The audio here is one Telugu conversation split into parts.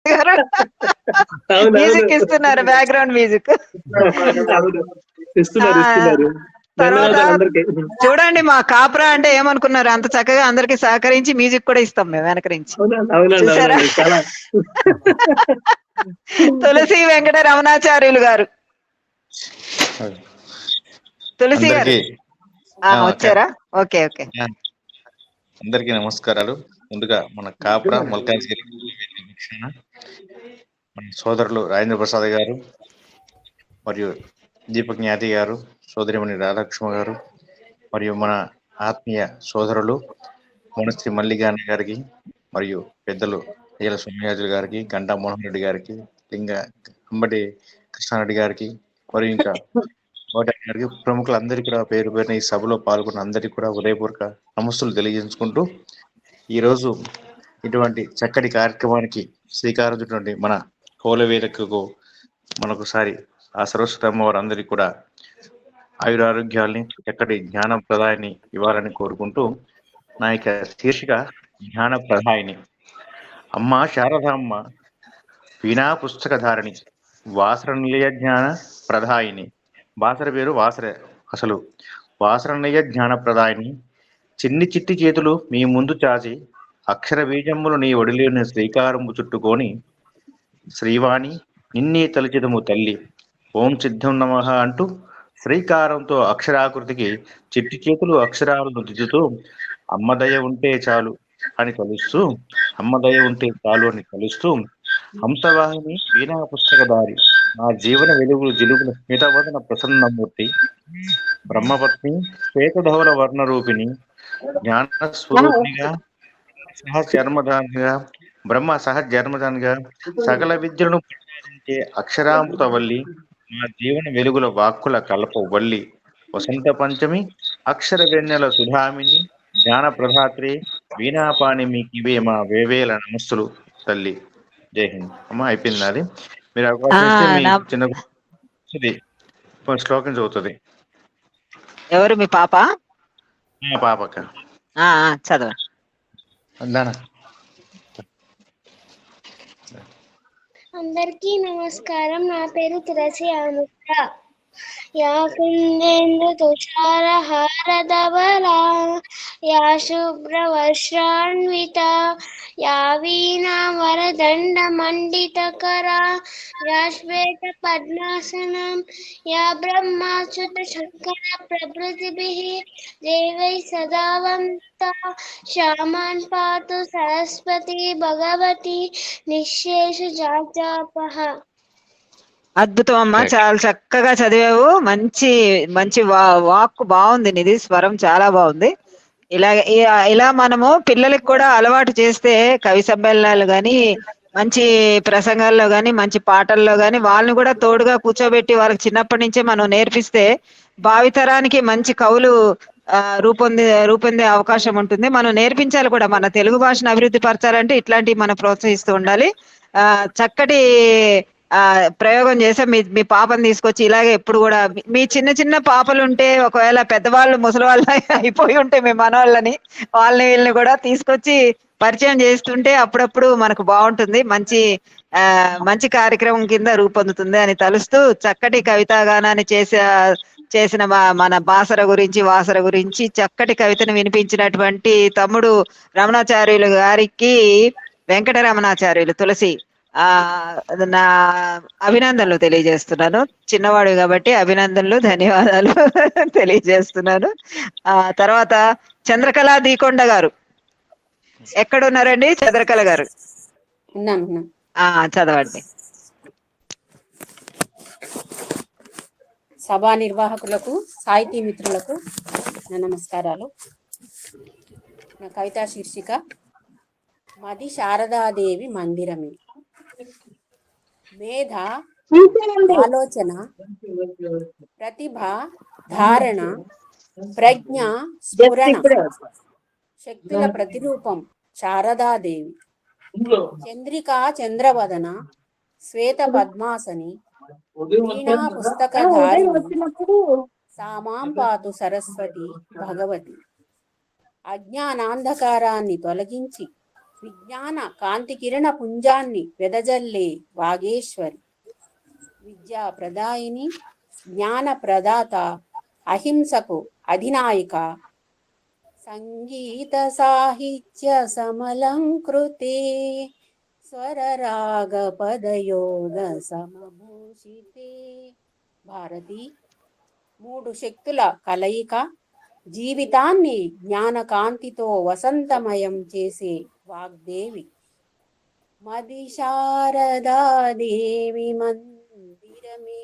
గారు అవునవును. మ్యూజిక్ ఇస్తున్నారు, బ్యాక్గ్రౌండ్ మ్యూజిక్. అవును. ఇస్తున్నారు. తర్వాత ధన్యవాదాలు అందరికి. చూడండి, మా కాపురా అంటే ఏమనుకున్నారు, అంత చక్కగా అందరికి సహకరించి మ్యూజిక్ కూడా ఇస్తాం మేము వెనకరించి. చూసారా? అవునండి. చాలా తులసి వెంకట రమణాచార్యులు గారు. తులసి గారు అందరికీ వచ్చారా? Okay okay. అందరికీ నమస్కారాలు. ముందుగా మన కాపురా మల్కాజ్గిరి మన సోదరులు రాజేంద్ర ప్రసాద్ గారు మరియు దీపక్ జ్ఞాతి గారు, సోదరిమణి రాధాకృష్ణ గారు, మరియు మన ఆత్మీయ సోదరులు మోనశ్రీ మల్లిగాని గారికి, మరియు పెద్దలు ఏల సోమయాజులు గారికి, గంటా మోహన్ రెడ్డి గారికి, లింగ అంబటి కృష్ణారెడ్డి గారికి, మరియు ఇంకా గారికి, ప్రముఖులందరికీ కూడా పేరు పేరున ఈ సభలో పాల్గొన్న అందరికీ కూడా ఉదయపూర్వక నమస్సులు తెలియజేసుకుంటూ, ఈరోజు ఇటువంటి చక్కటి కార్యక్రమానికి శ్రీకారం చుట్టినటువంటి మన కోలవేదికకు మనొకసారి ఆ సరస్వతి అమ్మవారు అందరికీ కూడా ఆయురారోగ్యాల్ని, చక్కటి జ్ఞాన ప్రదాయాన్ని ఇవ్వాలని కోరుకుంటూ, నా యొక్క శీర్షిక జ్ఞాన ప్రదాయిని. అమ్మ శారదామ్మ వీణా పుస్తకధారిణి, వాసర నిలయ జ్ఞాన ప్రదాయిని. వాసర పేరు వాసరే అసలు. వాసర నిలయ జ్ఞాన ప్రదాయిని, చిన్ని చిట్టి చేతులు మీ ముందు చాచి అక్షర బీజములు నీ ఒడిలోని శ్రీకారము చుట్టుకొని, శ్రీవాణి నిన్నే తలచిదము తల్లి, ఓం సిద్ధం నమః అంటూ శ్రీకారంతో అక్షరాకృతికి చిట్టి చేతులు అక్షరాలను దిద్దుతూ, అమ్మదయ ఉంటే చాలు అని కలుస్తూ, అమ్మదయ ఉంటే చాలు అని కలుస్తూ, హంసవాహిని వీణా పుస్తకధారి, నా జీవన వెలుగులు జిలుగుల స్మితవదన ప్రసన్నమూర్తి, బ్రహ్మపత్ని శ్వేతధవల వర్ణ రూపిణి, జ్ఞాన స్వరూపిణిగా, సహజన్మదానిగా, బ్రహ్మ సహజన్మదానిగా సకల విద్యలను ప్రసాదించే అక్షరామృతవల్లి, నా జీవన వెలుగుల వాక్కుల కల్ప వల్లి, వసంత పంచమి అక్షర వెన్నెల సుధామిని, జ్ఞాన ప్రధాత్రి వీణాపాణి మీకివే మా వేవేల నమస్సులు తల్లి. జై హింద్. అమ్మ అయిపోయింది అది. మీరు అవకాశం ఇస్తే మీ చిన్న శ్లోకం చదువుతుంది. ఎవరు మీ పాప? పాపక్క చదవండి. అందరికీ నమస్కారం. నా పేరు తులసి అముక్త. యా కుందేంద్ర తుషార హారధవలా, యా శుభ్ర వస్త్రాన్విత, యా వీణా వరదండ మండితకరా, యా శ్వేత పద్మాసనం, యా బ్రహ్మాచ్యుత శంకర ప్రభృతిభిః దేవై సదా వందితా, శ్యామాన్ పాతు సరస్వతి భగవతి నిశ్శేష జాజాపహ. అద్భుతం అమ్మా, చాలా చక్కగా చదివావు. మంచి మంచి వాక్ బాగుంది, నీది స్వరం చాలా బాగుంది. ఇలా మనము పిల్లలకి కూడా అలవాటు చేస్తే, కవి సమ్మేళనాలు గాని, మంచి ప్రసంగాల్లో గాని, మంచి పాటల్లో గాని వాళ్ళని కూడా తోడుగా కూర్చోబెట్టి వాళ్ళకి చిన్నప్పటి నుంచే మనం నేర్పిస్తే భావితరానికి మంచి కవులు రూపొందే అవకాశం ఉంటుంది. మనం నేర్పించాలి కూడా. మన తెలుగు భాషను అభివృద్ధి పరచాలంటే ఇట్లాంటివి మనం ప్రోత్సహిస్తూ ఉండాలి. చక్కటి ప్రయోగం చేసా. మీ పాపను తీసుకొచ్చి ఇలాగే ఎప్పుడు కూడా, మీ చిన్న చిన్న పాపలు ఉంటే, ఒకవేళ పెద్దవాళ్ళు ముసలి వాళ్ళు అయిపోయి ఉంటే మీ మనవాళ్ళని, వీళ్ళని కూడా తీసుకొచ్చి పరిచయం చేస్తుంటే అప్పుడప్పుడు మనకు బాగుంటుంది. మంచి కార్యక్రమం కింద రూపొందుతుంది అని తలుస్తూ, చక్కటి కవితా గానాన్ని చేసిన మన వాసర గురించి చక్కటి కవితను వినిపించినటువంటి తమ్ముడు రమణాచార్యులు గారికి, వెంకట రమణాచార్యులు తులసి నా అభినందనలు తెలియజేస్తున్నాను. చిన్నవాడు కాబట్టి అభినందనలు, ధన్యవాదాలు తెలియజేస్తున్నాను. తర్వాత చంద్రకళ దీకొండ గారు ఎక్కడున్నారండి? చంద్రకళ గారు చదవండి. సభా నిర్వాహకులకు, సాహితీ మిత్రులకు నా నమస్కారాలు. నా కవితా శీర్షిక మది శారదాదేవి మందిరమే. మేధ, ఆలోచన, ప్రతిభ, ధారణ, ప్రజ్ఞ, స్ఫురణ, శక్తుల ప్రతిరూపం శారదాదేవి. చంద్రికా చంద్రవదన, శ్వేత పద్మాసని, వీణా పుస్తకధారిణి, సామాం పాతు సరస్వతి భగవతి. అజ్ఞానాంధకారాన్ని తొలగించి విజ్ఞాన కాంతి కిరణ పుంజాన్ని వెదజల్లే వాగేశ్వరి, విద్యా ప్రదాయిని, జ్ఞాన ప్రదాత, అహింసకు అధినాయిక, సంగీత సాహిత్య సమలంకృతే, స్వరరాగ పదయోగ సమభూషితే. భారతి మూడు శక్తుల కలయిక, జీవితాన్ని జ్ఞానకాంతితో వసంతమయం చేసే వాగ్దేవి. మది శారదాదేవి మందిరమే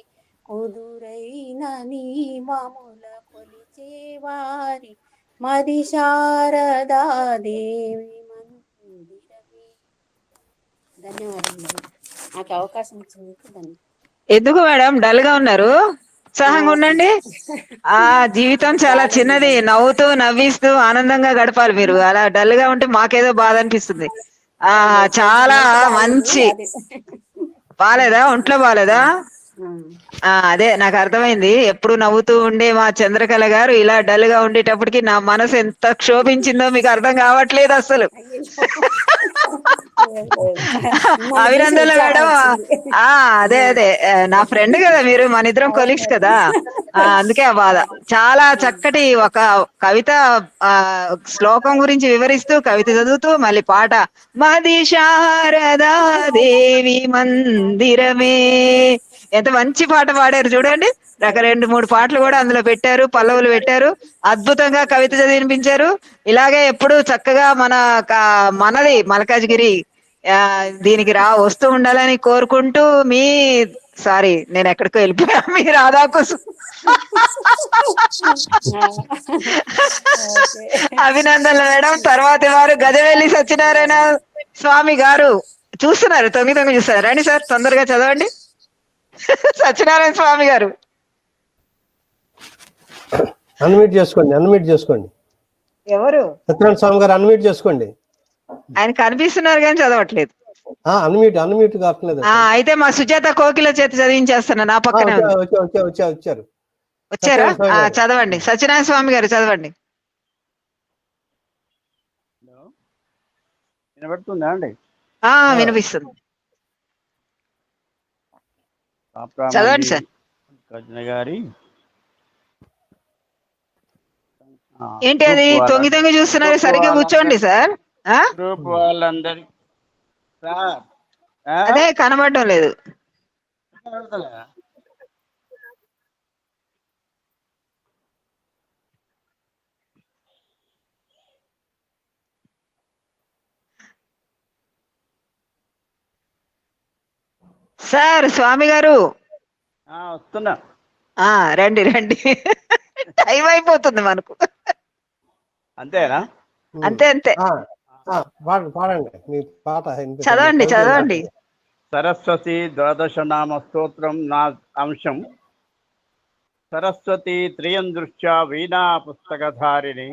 కుదురైన నీమముల కొలిచేవారి, మది శారదాదేవి మందిరమే. ధన్యవాదాలు. నాకు అవకాశం ఇచ్చినందుకు ధన్యవాదాలు. ఎందుకు మేడం డల్ గా ఉన్నారు? ఉత్సాహంగా ఉండండి. ఆ జీవితం చాలా చిన్నది, నవ్వుతూ నవ్విస్తూ ఆనందంగా గడపాలి. మీరు అలా డల్ గా ఉంటే మాకేదో బాధ అనిపిస్తుంది. ఆ చాలా మంచి. బాలేదా? ఒంట్లో బాలేదా? అదే నాకు అర్థమైంది. ఎప్పుడు నవ్వుతూ ఉండే మా చంద్రకళ గారు ఇలా డల్ గా ఉండేటప్పటికి నా మనసు ఎంత క్షోభించిందో మీకు అర్థం కావట్లేదు అసలు. అభినందనలు మేడం. అదే అదే నా ఫ్రెండ్ కదా మీరు, మన ఇద్దరం కొలీగ్స్ కదా, అందుకే ఆ బాధ. చాలా చక్కటి ఒక కవిత శ్లోకం గురించి వివరిస్తూ కవిత చదువుతూ మళ్ళీ పాట, మది శారదా దేవి మందిరమే. ఎంత మంచి పాట పాడారు చూడండి. 2-3 పాటలు కూడా అందులో పెట్టారు, పల్లవులు పెట్టారు, అద్భుతంగా కవిత చదివినిపించారు. ఇలాగే ఎప్పుడు చక్కగా మనది మల్కాజ్గిరి దీనికి వస్తూ ఉండాలని కోరుకుంటూ సారీ నేను ఎక్కడికో వెళ్ళిపోయా, మీ రాధాకోసం. అభినందనలు మేడం. తర్వాతి వారు గజవెల్లి సత్యనారాయణ స్వామి గారు. చూస్తున్నారు, తొంగి చూస్తారు. రండి సార్, తొందరగా చదవండి. సత్యనారాయణ స్వామి గారు అన్మ్యూట్ చేసుకోండి. ఎవరు? సత్యనారాయణ స్వామి గారు అన్మ్యూట్ చేసుకోండి. ఆయన కనిపిస్తున్నారు కానీ చదవట్లేదు. అన్మ్యూట్ కావట్లేదు. అయితే మా సుజాత కోకిల చేతి చదివించేస్తాను, నా పక్కనే వచ్చారు. వచ్చారా? చదవండి సత్యనారాయణ స్వామి గారు, చదవండి. వినబడుతుందా అండి? వినిపిస్తుంది, చదవండి సార్. కృష్ణ గారి ఏంటి అది తొంగి చూస్తున్నారు? సరిగ్గా కూర్చోండి సార్. గ్రూప్ వాళ్ళందరి అదే కనబడడం లేదు. సార్ స్వామి గారు వస్తున్నా. రండి టైం అయిపోతుంది మనకు. అంతేనా? అంతే. పాడండి మీ పాట. చదవండి. సరస్వతి ద్వాదశ నామ స్తోత్రం నా అంశం. సరస్వతి త్రియం దృష్ట్యా వీణా పుస్తకధారిణి,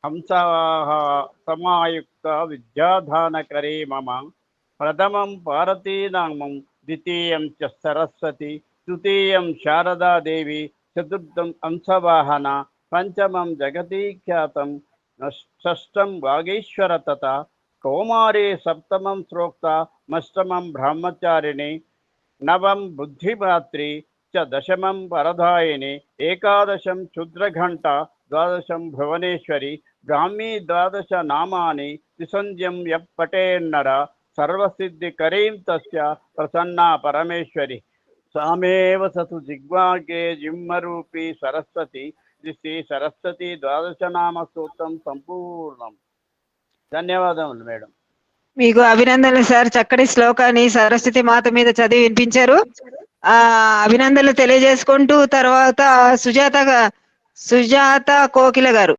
హంసవాహ సమాయుక్త విద్యాధానకరే మమ. ప్రథమం భారతీనామం, ద్వితీయం చ సరస్వతి, తృతీయం శారదాదేవి, చతుర్థం హంసవాహన, పంచమం జగతీఖ్యాతం, షష్టం వాగీశ్వర తత, కౌమారే సప్తమం శ్రోక్త, మష్టమం బ్రహ్మచారిణి, నవం బుద్ధిమాత్రి చ, దశమం వరదాయిని, ఏకాదశం క్షుద్రఘంట, ద్వాదశం భువనేశ్వరి, బ్రాహ్మీ ద్వాదశ నామాని, త్రిసంధ్యం యః పఠేన్నర సర్వసిద్ధికరీం తస్య ప్రసన్నా పరమేశ్వరి. సామేవ సతు జిగ్వాగే జిమ్మరూపి సరస్వతి. శ్రీ సరస్వతి ద్వాదశ నామ స్తోత్రం సంపూర్ణం. ధన్యవాదములు మేడం. మీకు అభినందనలు సార్. చక్కటి శ్లోకాన్ని సరస్వతి మాత మీద చదివి వినిపించారు. అభినందనలు తెలియజేసుకుంటూ తర్వాత సుజాత కోకిల గారు.